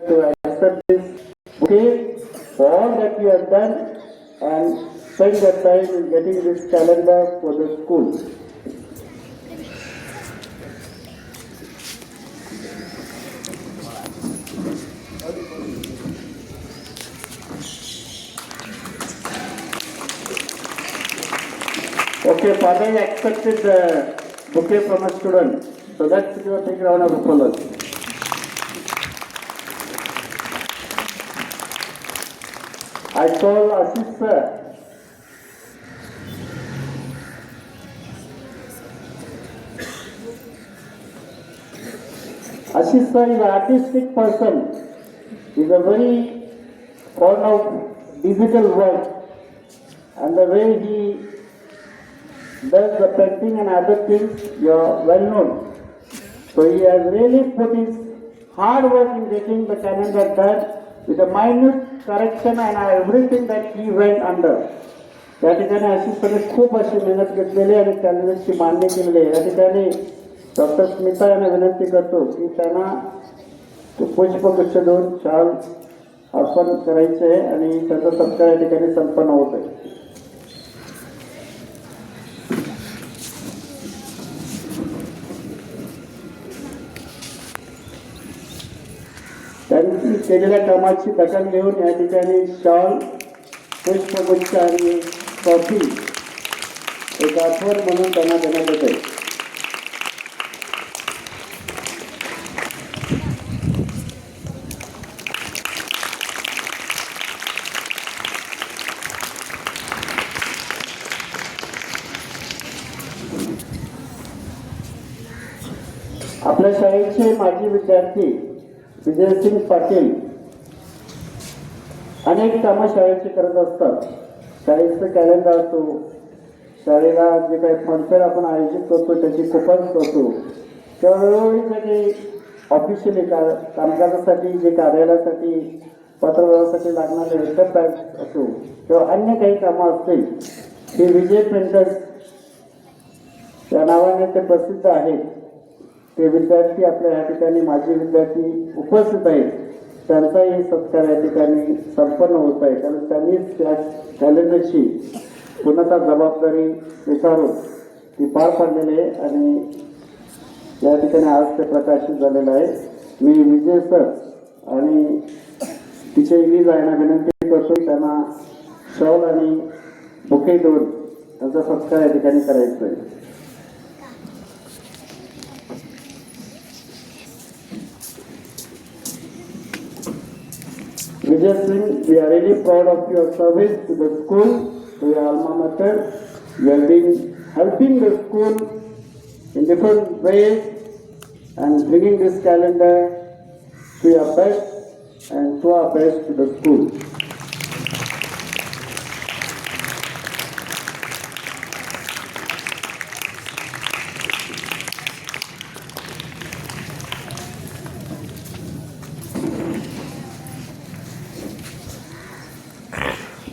to accept this bouquet for all that you have done and spend the time in getting this calendar for the school. Okay, father accepted the bouquet from a student. So that's your big round of applause. I told Ashish sir, Ashish sir is an artistic person. He's a very fond of digital work, and the way he does the painting and other things, you're well known. So he has really put his hard work in getting the calendar done with a minute correction and everything that he went under. त्या ठिकाणी आशिषपणे खूप अशी मेहनत घेतलेली आणि कॅलेंडरची मान्य केलेली आहे. या ठिकाणी डॉक्टर स्मिता यांना विनंती करतो की त्यांना पुष्पगुच्छ देऊन शाल अर्पण करायचे आहे आणि त्याचा सत्कार या ठिकाणी संपन्न होत आहे. त्यांनी केलेल्या कामाची दखल घेऊन या ठिकाणी शॉल, पुष्पगुच्छ आणि ट्रॉफी एक आठवण म्हणून त्यांना देण्यात येते. आपल्या शाळेचे माजी विद्यार्थी विजयसिंग पाटील अनेक कामं शाळेची करत असतात. शाळेचं कॅलेंडर असो, शाळेला जे काही फंक्शन आपण आयोजित करतो त्याची कुपन्स असो, किंवा वेळोवेळी काही ऑफिशियली कामकाजासाठी जे कार्यालयासाठी पत्रव्यवहारासाठी लागणारे लेटर बॅग असो किंवा अन्य काही कामं असतील, ते विजय प्रिंटर्स या नावाने ते प्रसिद्ध आहेत. ते विद्यार्थी आपल्या या ठिकाणी माजी विद्यार्थी उपस्थित आहेत. त्यांचाही सत्कार या ठिकाणी संपन्न होत आहे, कारण त्यांनीच त्या कॅलेंडरची पूर्णतः जबाबदारी स्वीकारून ती पार पाडलेली आहे आणि या ठिकाणी आज ते प्रकाशित झालेलं आहे. मी विजय सर आणि तिचे इलीज यांना विनंती करतो त्यांना शॉल आणि बुके देऊन त्यांचा सत्कार या ठिकाणी करायचा आहे. Vijay Singh, we are really proud of your service to the school, to your alma mater. You have been helping the school in different ways and bringing this calendar to your best and to our best to the school.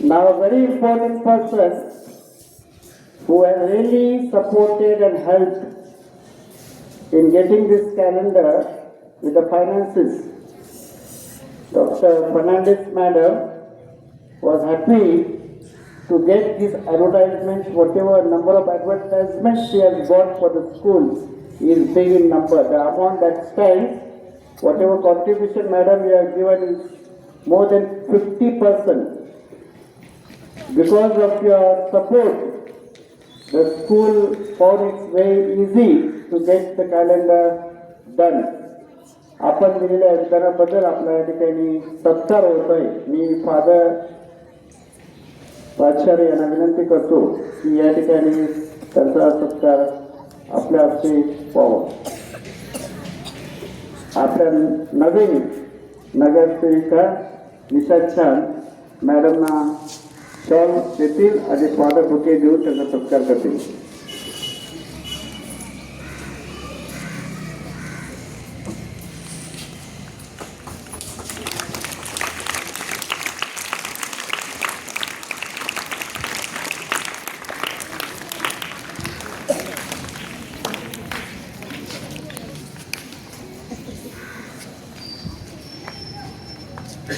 Now a very important person who has really supported and helped in getting this calendar with the finances. Dr. Fernandez Madam was happy to get these advertisements, whatever number of advertisements she has got for the school is big in number. The amount that stands, whatever contribution madam you have given is more than 50%. Because of your support, the school found it very easy to get the calendar done. आपण दिलेल्या योगदानाबद्दल आपल्या या ठिकाणी सत्कार होत आहे. मी father प्राचार्य यांना विनंती करतो की या ठिकाणी त्यांचा सत्कार आपल्या हस्ते व्हावा. आपल्या नवीन नगरसेविका निशा छान मॅडमना शॉल देतील आणि फादर बुके देऊन त्यांचा सत्कार करतील. या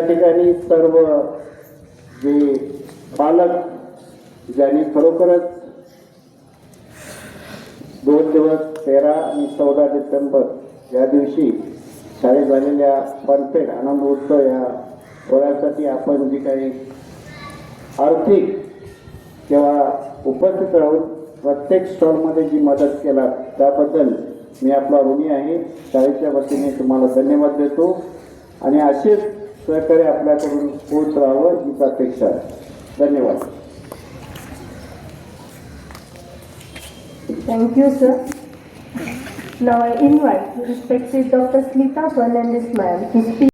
ठिकाणी सर्व जे पालक ज्यांनी खरोखरच 2 दिवस 13 आणि 14 डिसेंबर या दिवशी शाळेत झालेल्या फनफेड आनंद उत्सव या सोहळ्यासाठी आपण जी काही आर्थिक किंवा उपस्थित राहून प्रत्येक स्टॉलमध्ये जी मदत केला त्याबद्दल मी आपला ऋणी आहे. शाळेच्या वतीने तुम्हाला धन्यवाद देतो आणि असेच सहकार्य आपल्याकडून होत राहावं हीच अपेक्षा आहे. धन्यवाद. Thank you, sir. Now I invite respected Dr. Smita Fernandez ma'am to speak.